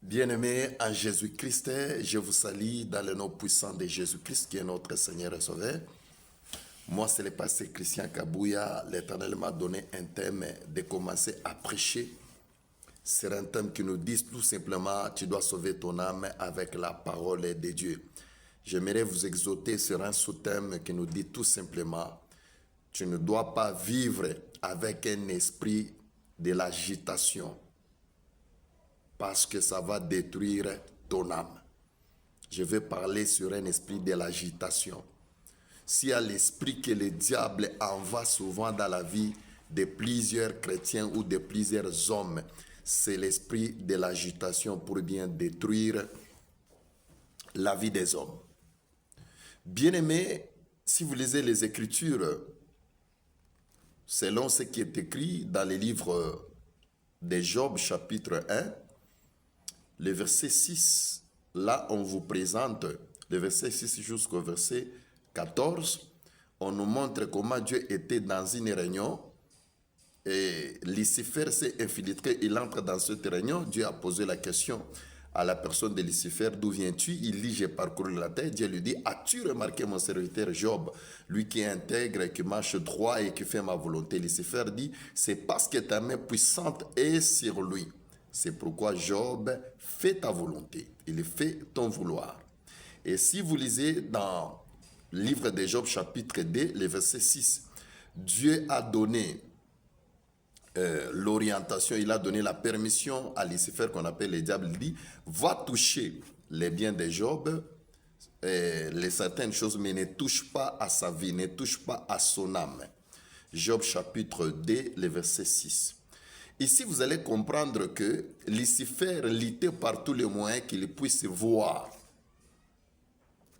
Bien-aimés en Jésus-Christ, je vous salue dans le nom puissant de Jésus-Christ qui est notre Seigneur et Sauveur. Moi, c'est le pasteur Christian Kabouya. L'Éternel m'a donné un thème de commencer à prêcher. C'est un thème qui nous dit tout simplement, tu dois sauver ton âme avec la parole de Dieu. J'aimerais vous exhorter sur un sous-thème qui nous dit tout simplement, tu ne dois pas vivre avec un esprit de l'agitation, parce que ça va détruire ton âme. Je vais parler sur un esprit de l'agitation. S'il y a l'esprit que le diable envoie souvent dans la vie de plusieurs chrétiens ou de plusieurs hommes, c'est l'esprit de l'agitation pour bien détruire la vie des hommes. Bien-aimés, si vous lisez les Écritures, selon ce qui est écrit dans les livres de Job, chapitre 1, le verset 6, là on vous présente le verset 6 jusqu'au verset 14, on nous montre comment Dieu était dans une réunion et Lucifer s'est infiltré, il entre dans cette réunion, Dieu a posé la question à la personne de Lucifer, d'où viens-tu? Il dit, j'ai parcouru la terre. Dieu lui dit, as-tu remarqué mon serviteur Job, lui qui est intègre, qui marche droit et qui fait ma volonté? Lucifer dit, c'est parce que ta main puissante est sur lui. C'est pourquoi Job fait ta volonté, il fait ton vouloir. Et si vous lisez dans le livre de Job chapitre 2, le verset 6, Dieu a donné l'orientation, il a donné la permission à Lucifer qu'on appelle le diable, il dit, va toucher les biens de Job, les certaines choses, mais ne touche pas à sa vie, ne touche pas à son âme. Job chapitre 2, le verset 6. Ici, vous allez comprendre que Lucifer luttait par tous les moyens qu'il puisse voir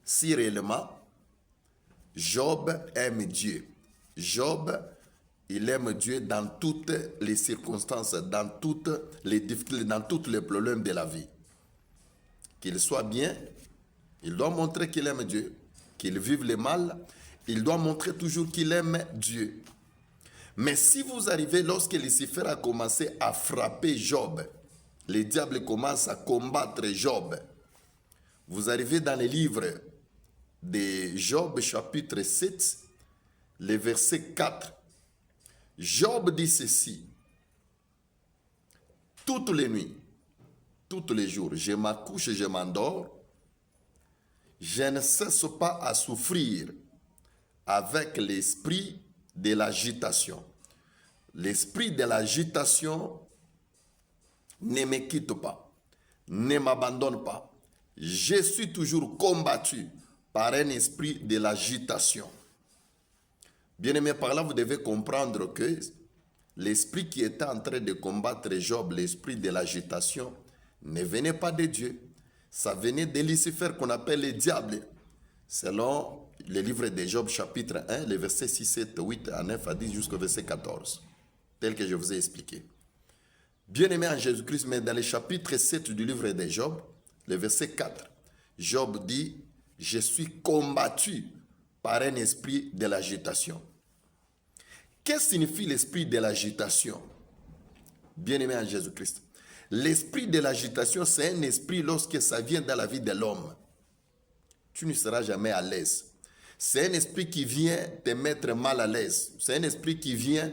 si réellement Job aime Dieu. Job, il aime Dieu dans toutes les circonstances, dans toutes les difficultés, dans tous les problèmes de la vie. Qu'il soit bien, il doit montrer qu'il aime Dieu. Qu'il vive le mal, il doit montrer toujours qu'il aime Dieu. Mais si vous arrivez, lorsque Lucifer a commencé à frapper Job, le diable commence à combattre Job. Vous arrivez dans le livre de Job, chapitre 7, le verset 4. Job dit ceci, toutes les nuits, tous les jours, je m'accouche et je m'endors, je ne cesse pas à souffrir avec l'esprit de l'agitation. L'esprit de l'agitation ne me quitte pas, ne m'abandonne pas. Je suis toujours combattu par un esprit de l'agitation. Bien-aimé, par là, vous devez comprendre que l'esprit qui était en train de combattre Job, l'esprit de l'agitation, ne venait pas de Dieu. Ça venait de Lucifer qu'on appelle le diable. Selon le livre de Job, chapitre 1, les versets 6, 7, 8 à 9 à 10 jusqu'au verset 14, tel que je vous ai expliqué. Bien-aimé en Jésus-Christ, mais dans le chapitre 7 du livre de Job, le verset 4, Job dit, je suis combattu par un esprit de l'agitation. Qu'est-ce que signifie l'esprit de l'agitation? Bien-aimé en Jésus-Christ, l'esprit de l'agitation, c'est un esprit lorsque ça vient dans la vie de l'homme. Tu ne seras jamais à l'aise. C'est un esprit qui vient te mettre mal à l'aise. C'est un esprit qui vient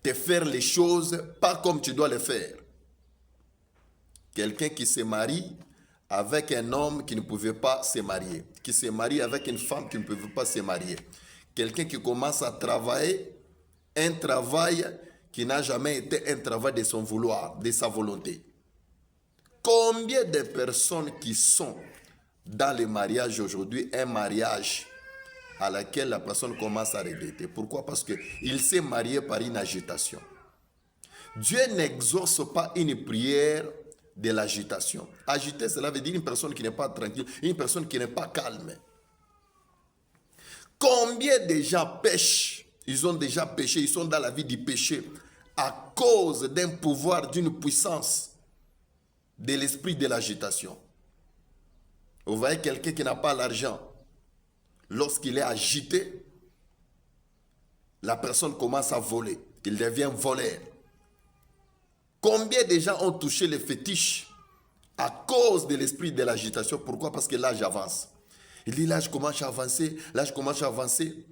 te faire les choses pas comme tu dois les faire. Quelqu'un qui se marie avec un homme qui ne pouvait pas se marier, qui se marie avec une femme qui ne pouvait pas se marier. Quelqu'un qui commence à travailler un travail qui n'a jamais été un travail de son vouloir, de sa volonté. Combien de personnes qui sont dans le mariage aujourd'hui, un mariage à laquelle la personne commence à regretter. Pourquoi? Parce qu'il s'est marié par une agitation. Dieu n'exauce pas une prière de l'agitation. Agiter, cela veut dire une personne qui n'est pas tranquille, une personne qui n'est pas calme. Combien de gens pêchent? Ils ont déjà péché, ils sont dans la vie du péché à cause d'un pouvoir, d'une puissance de l'esprit de l'agitation. Vous voyez quelqu'un qui n'a pas l'argent, lorsqu'il est agité, la personne commence à voler, il devient voleur. Combien de gens ont touché les fétiches À cause de l'esprit de l'agitation. Pourquoi? Parce que l'âge avance. Il dit, là, je commence à avancer. Là, je commence à avancer.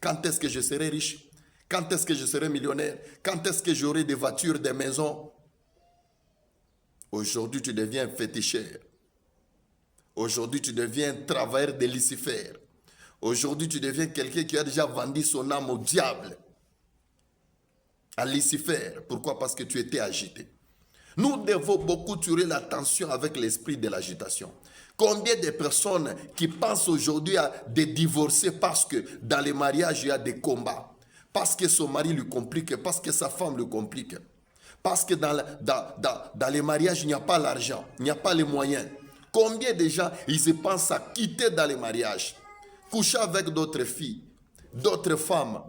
Quand est-ce que je serai riche? Quand est-ce que je serai millionnaire? Quand est-ce que j'aurai des voitures, des maisons? Aujourd'hui, tu deviens féticheur. Aujourd'hui, tu deviens travailleur de Lucifer. Aujourd'hui, tu deviens quelqu'un qui a déjà vendu son âme au diable, à Lucifer. Pourquoi? Parce que tu étais agité. Nous devons beaucoup tirer l'attention avec l'esprit de l'agitation. Combien de personnes qui pensent aujourd'hui à de divorcer parce que dans les mariages, il y a des combats, parce que son mari lui complique, parce que sa femme lui complique, parce que dans les mariages, il n'y a pas l'argent, il n'y a pas les moyens. Combien de gens, ils se pensent à quitter dans les mariages, coucher avec d'autres filles, d'autres femmes,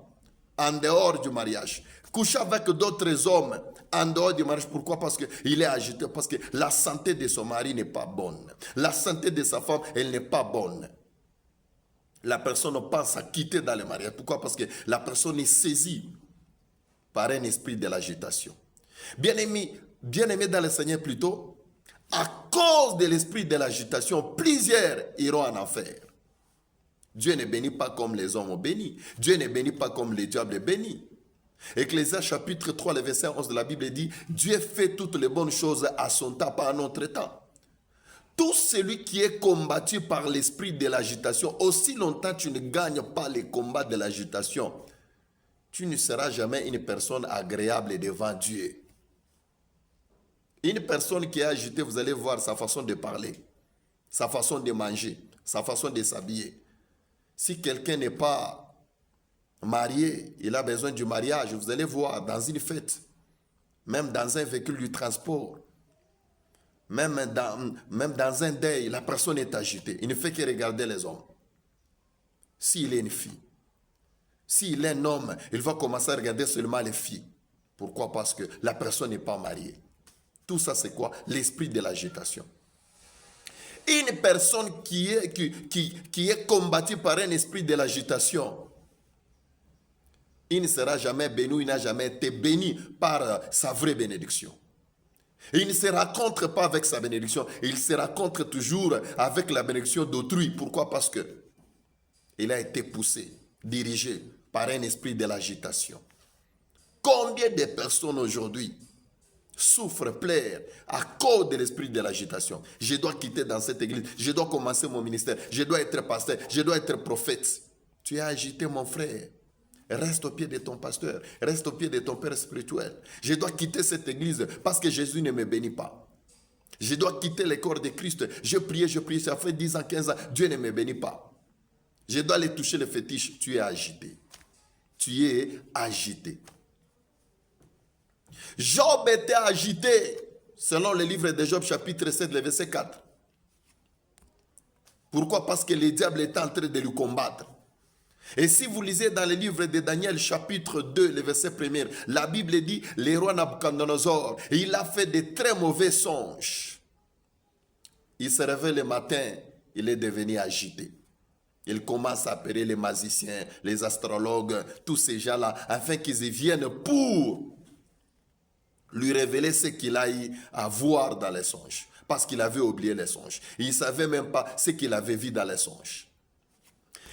en dehors du mariage, coucher avec d'autres hommes, en dehors du mariage. Pourquoi? Parce qu'il est agité, parce que la santé de son mari n'est pas bonne. La santé de sa femme, elle n'est pas bonne. La personne pense à quitter dans le mariage. Pourquoi? Parce que la personne est saisie par un esprit de l'agitation. Bien-aimé dans le Seigneur plutôt, à cause de l'esprit de l'agitation, plusieurs iront en enfer. Dieu ne bénit pas comme les hommes ont béni. Dieu ne bénit pas comme les diables bénit. Ecclésiaste chapitre 3, le verset 11 de la Bible dit, Dieu fait toutes les bonnes choses à son temps, pas à notre temps. Tout celui qui est combattu par l'esprit de l'agitation, aussi longtemps tu ne gagnes pas les combats de l'agitation, tu ne seras jamais une personne agréable devant Dieu. Une personne qui est agitée, vous allez voir sa façon de parler, sa façon de manger, sa façon de s'habiller. Si quelqu'un n'est pas marié, il a besoin du mariage, vous allez voir dans une fête, même dans un véhicule du transport, même dans un deuil, la personne est agitée. Il ne fait que regarder les hommes. S'il est une fille, s'il est un homme, il va commencer à regarder seulement les filles. Pourquoi? Parce que la personne n'est pas mariée. Tout ça, c'est quoi? L'esprit de l'agitation. Une personne qui est combattue par un esprit de l'agitation, il ne sera jamais béni, il n'a jamais été béni par sa vraie bénédiction. Il ne se rencontre pas avec sa bénédiction, il se rencontre toujours avec la bénédiction d'autrui. Pourquoi? Parce que il a été poussé, dirigé par un esprit de l'agitation. Combien de personnes aujourd'hui souffrent, pleurent à cause de l'esprit de l'agitation? Je dois quitter dans cette église, je dois commencer mon ministère, je dois être pasteur, je dois être prophète. Tu es agité, mon frère. Reste au pied de ton pasteur, reste au pied de ton père spirituel. Je dois quitter cette église parce que Jésus ne me bénit pas. Je dois quitter le corps de Christ. Je prie, ça fait 10 ans, 15 ans, Dieu ne me bénit pas. Je dois aller toucher le fétiche. Tu es agité. Tu es agité. Job était agité, selon le livre de Job, chapitre 7, le verset 4. Pourquoi? Parce que le diable est en train de lui combattre. Et si vous lisez dans le livre de Daniel, chapitre 2, le verset 1er, la Bible dit, le roi Nabuchodonosor, il a fait de très mauvais songes. Il se réveille le matin, il est devenu agité. Il commence à appeler les magiciens, les astrologues, tous ces gens-là, afin qu'ils y viennent pour lui révéler ce qu'il a eu à voir dans les songes. Parce qu'il avait oublié les songes. Il ne savait même pas ce qu'il avait vu dans les songes.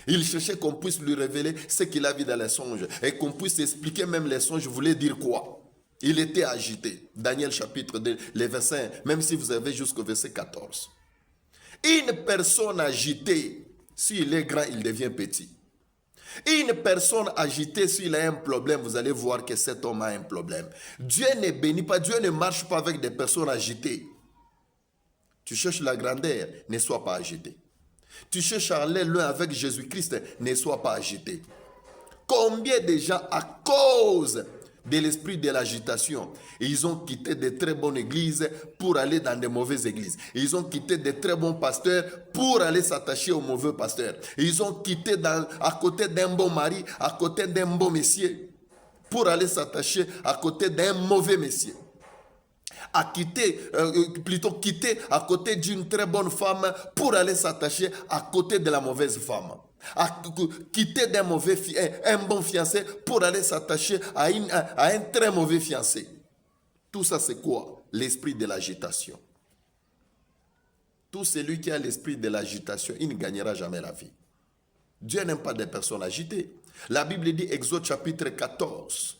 Il cherchait qu'on puisse lui révéler ce qu'il a vu dans les songes. Et qu'on puisse expliquer même les songes voulaient dire quoi. Il était agité. Daniel chapitre 2, les versets, même si vous avez jusqu'au verset 14. Une personne agitée, s'il est grand, il devient petit. Une personne agitée, s'il a un problème, vous allez voir que cet homme a un problème. Dieu ne bénit pas, Dieu ne marche pas avec des personnes agitées. Tu cherches la grandeur, ne sois pas agité. Tu cherches à aller loin avec Jésus-Christ, ne sois pas agité. Combien de gens, à cause de l'esprit de l'agitation, ils ont quitté de très bonnes églises pour aller dans de mauvaises églises. Ils ont quitté de très bons pasteurs pour aller s'attacher aux mauvais pasteurs. Ils ont quitté à côté d'un bon mari, à côté d'un bon messier, pour aller s'attacher à côté d'un mauvais messier. Quitter à côté d'une très bonne femme pour aller s'attacher à côté de la mauvaise femme. Quitter un bon fiancé pour aller s'attacher à un très mauvais fiancé. Tout ça, c'est quoi? L'esprit de l'agitation. Tout celui qui a l'esprit de l'agitation, il ne gagnera jamais la vie. Dieu n'aime pas des personnes agitées. La Bible dit, Exode chapitre 14,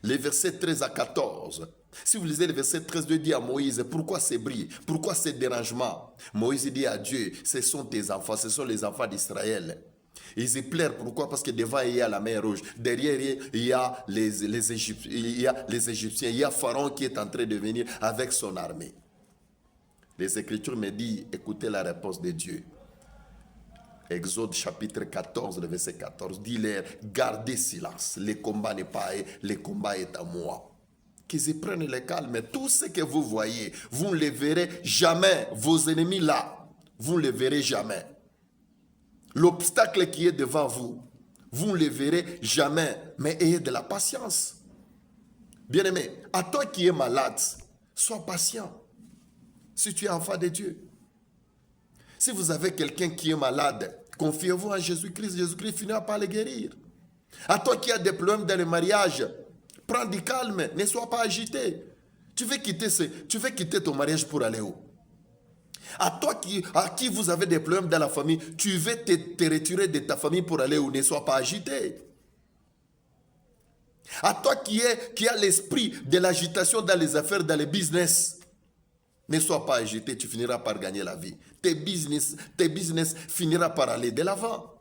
les versets 13 à 14. Si vous lisez le verset 13, Dieu dit à Moïse, pourquoi ces bris, pourquoi ces dérangements? Moïse dit à Dieu, ce sont tes enfants, ce sont les enfants d'Israël. Ils y pleurent, pourquoi? Parce que devant il y a la mer rouge, derrière il y a les Égyptiens, il y a Pharaon qui est en train de venir avec son armée. Les Écritures me disent, écoutez la réponse de Dieu. Exode chapitre 14, le verset 14, dis-leur, gardez silence, le combat n'est pas, le combat est à moi. Qu'ils y prennent le calme. Tout ce que vous voyez, vous ne le verrez jamais. Vos ennemis là, vous ne le verrez jamais. L'obstacle qui est devant vous, vous ne le verrez jamais. Mais ayez de la patience. Bien-aimé, à toi qui es malade, sois patient. Si tu es enfant de Dieu. Si vous avez quelqu'un qui est malade, confiez-vous en Jésus-Christ. Jésus-Christ finira par le guérir. À toi qui as des problèmes dans le mariage, prends du calme, ne sois pas agité. Tu veux quitter ton mariage pour aller où? À toi à qui vous avez des problèmes dans la famille, tu veux te retirer de ta famille pour aller où? Ne sois pas agité. À toi qui a l'esprit de l'agitation dans les affaires, dans les business, ne sois pas agité, tu finiras par gagner la vie. Tes business finira par aller de l'avant.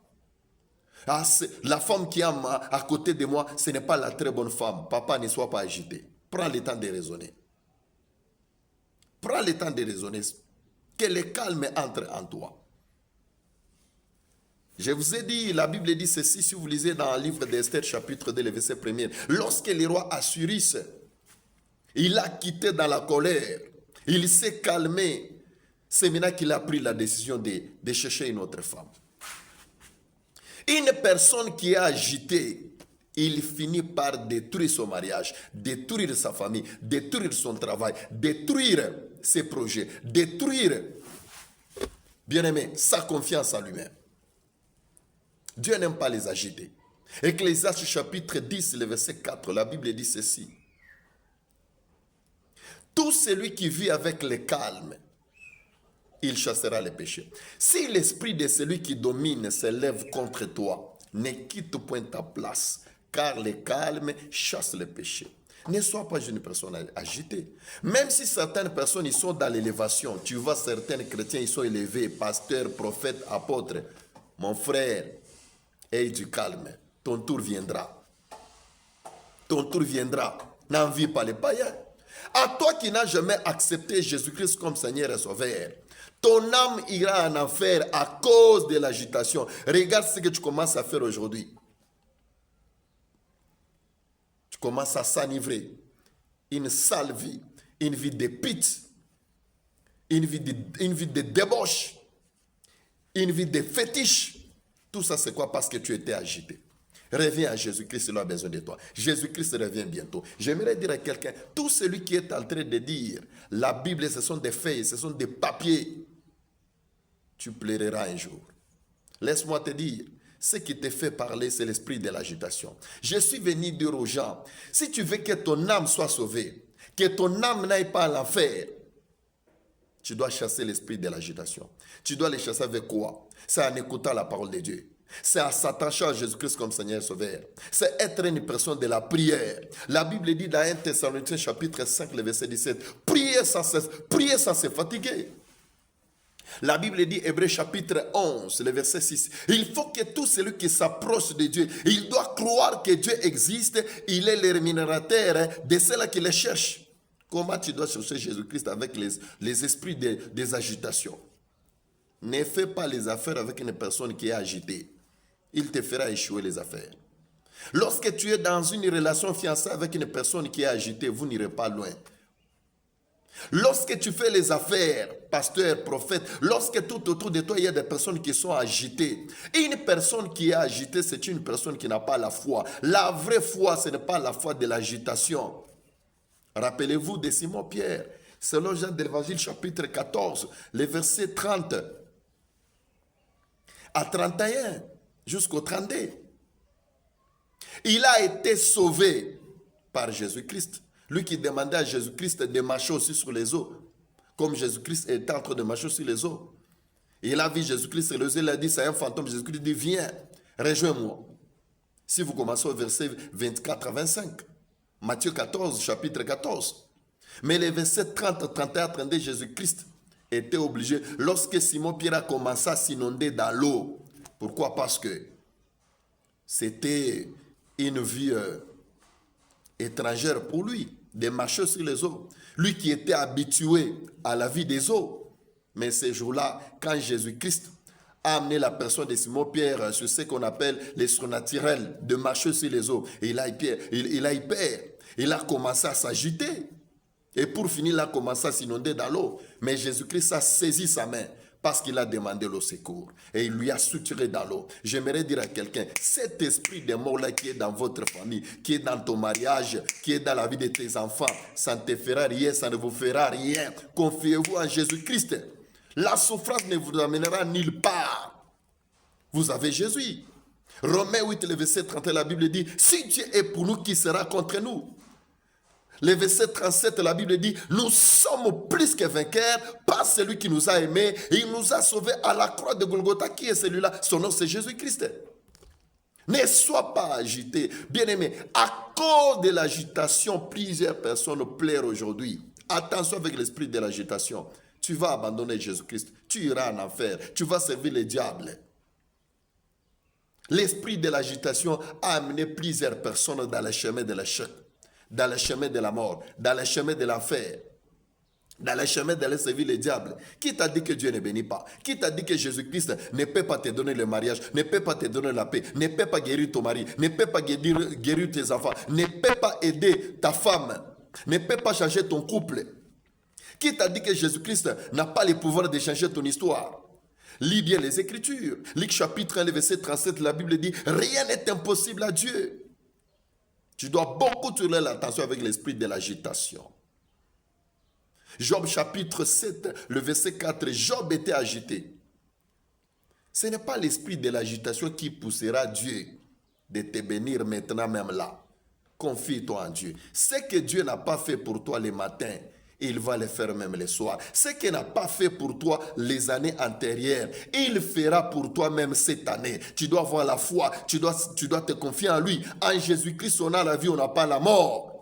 Ah, la femme qui est à côté de moi, ce n'est pas la très bonne femme. Papa, ne sois pas agité. Prends le temps de raisonner. Prends le temps de raisonner. Que le calme entre en toi. Je vous ai dit, la Bible dit ceci, si vous lisez dans le livre d'Esther, chapitre 2, le verset 1er. Lorsque le roi Assuris, il a quitté dans la colère, il s'est calmé. C'est maintenant qu'il a pris la décision de chercher une autre femme. Une personne qui est agitée, il finit par détruire son mariage, détruire sa famille, détruire son travail, détruire ses projets, détruire, bien aimé, sa confiance en lui-même. Dieu n'aime pas les agités. Ecclésiaste chapitre 10, le verset 4, la Bible dit ceci. Tout celui qui vit avec le calme, il chassera les péchés. Si l'esprit de celui qui domine s'élève contre toi, ne quitte point ta place, car le calme chasse les péchés. Ne sois pas une personne agitée. Même si certaines personnes ils sont dans l'élévation, tu vois certains chrétiens, ils sont élevés, pasteurs, prophètes, apôtres. Mon frère, aie du calme. Ton tour viendra. Ton tour viendra. N'envie pas les païens. À toi qui n'as jamais accepté Jésus-Christ comme Seigneur et Sauveur, ton âme ira en enfer à cause de l'agitation. Regarde ce que tu commences à faire aujourd'hui. Tu commences à s'enivrer. Une sale vie, une vie de pite, une vie de débauche, une vie de fétiche. Tout ça, c'est quoi? Parce que tu étais agité. Reviens à Jésus-Christ, il a besoin de toi. Jésus-Christ revient bientôt. J'aimerais dire à quelqu'un, tout celui qui est en train de dire, la Bible, ce sont des feuilles, ce sont des papiers, tu pleureras un jour. Laisse-moi te dire, ce qui te fait parler, c'est l'esprit de l'agitation. Je suis venu dire aux gens, si tu veux que ton âme soit sauvée, que ton âme n'aille pas à l'enfer, tu dois chasser l'esprit de l'agitation. Tu dois le chasser avec quoi? C'est en écoutant la parole de Dieu. C'est en s'attachant à Jésus-Christ comme Seigneur et Sauveur. C'est être une personne de la prière. La Bible dit dans 1 Thessaloniciens chapitre 5, le verset 17, priez sans cesse, priez sans se fatiguer. La Bible dit, Hébreux chapitre 11, le verset 6, il faut que tout celui qui s'approche de Dieu, il doit croire que Dieu existe, il est le rémunérateur de ceux qui le cherchent. Comment tu dois chercher Jésus-Christ avec les esprits des agitations? Ne fais pas les affaires avec une personne qui est agitée. Il te fera échouer les affaires. Lorsque tu es dans une relation fiancée avec une personne qui est agitée, vous n'irez pas loin. Lorsque tu fais les affaires, pasteur, prophète, lorsque tout autour de toi, il y a des personnes qui sont agitées. Une personne qui est agitée, c'est une personne qui n'a pas la foi. La vraie foi, ce n'est pas la foi de l'agitation. Rappelez-vous de Simon-Pierre, selon Jean de l'Évangile chapitre 14, les versets 30 à 31 jusqu'au 32. Il a été sauvé par Jésus-Christ. Lui qui demandait à Jésus-Christ de marcher aussi sur les eaux, comme Jésus-Christ était en train de marcher sur les eaux. Il a vu Jésus-Christ relevé, il a dit, c'est un fantôme. Jésus-Christ dit, viens, rejoins-moi. Si vous commencez au verset 24 à 25. Matthieu 14, chapitre 14. Mais les versets 30, 31, 32, Jésus-Christ était obligé, lorsque Simon-Pierre a commencé à s'inonder dans l'eau. Pourquoi? Parce que c'était une vie étrangère pour lui, de marcher sur les eaux. Lui qui était habitué à la vie des eaux. Mais ces jours-là, quand Jésus-Christ a amené la personne de Simon-Pierre sur ce qu'on appelle les surnaturels, de marcher sur les eaux, et il a eu peur. Il a commencé à s'agiter. Et pour finir, il a commencé à s'inonder dans l'eau. Mais Jésus-Christ a saisi sa main parce qu'il a demandé le secours. Et il lui a suturé dans l'eau. J'aimerais dire à quelqu'un, cet esprit de mort-là qui est dans votre famille, qui est dans ton mariage, qui est dans la vie de tes enfants, ça ne te fera rien, ça ne vous fera rien. Confiez-vous en Jésus-Christ. La souffrance ne vous amènera nulle part. Vous avez Jésus. Romains 8, le verset 31, la Bible dit, si Dieu est pour nous, qui sera contre nous? Le verset 37, la Bible dit, nous sommes plus que vainqueurs par celui qui nous a aimés. Et il nous a sauvés à la croix de Golgotha. Qui est celui-là? Son nom, c'est Jésus-Christ. Ne sois pas agité. Bien-aimé, à cause de l'agitation, plusieurs personnes pleurent aujourd'hui. Attention avec l'esprit de l'agitation. Tu vas abandonner Jésus-Christ. Tu iras en enfer. Tu vas servir le diable. L'esprit de l'agitation a amené plusieurs personnes dans le chemin de l'échec, dans le chemin de la mort, dans le chemin de l'enfer, dans le chemin d'aller servir le diable. Qui t'a dit que Dieu ne bénit pas? Qui t'a dit que Jésus-Christ ne peut pas te donner le mariage, ne peut pas te donner la paix, ne peut pas guérir ton mari, ne peut pas guérir tes enfants, ne peut pas aider ta femme, ne peut pas changer ton couple? Qui t'a dit que Jésus-Christ n'a pas le pouvoir de changer ton histoire? Lis bien les Écritures. Luc chapitre 1, le verset 37, la Bible dit, rien n'est impossible à Dieu. Tu dois beaucoup tourner l'attention avec l'esprit de l'agitation. Job chapitre 7, le verset 4, Job était agité. Ce n'est pas l'esprit de l'agitation qui poussera Dieu de te bénir maintenant même là. Confie-toi en Dieu. Ce que Dieu n'a pas fait pour toi le matin, il va le faire même le soir. Ce qu'il n'a pas fait pour toi les années antérieures, il fera pour toi même cette année. Tu dois avoir la foi, tu dois te confier en lui. En Jésus-Christ, on a la vie, on n'a pas la mort.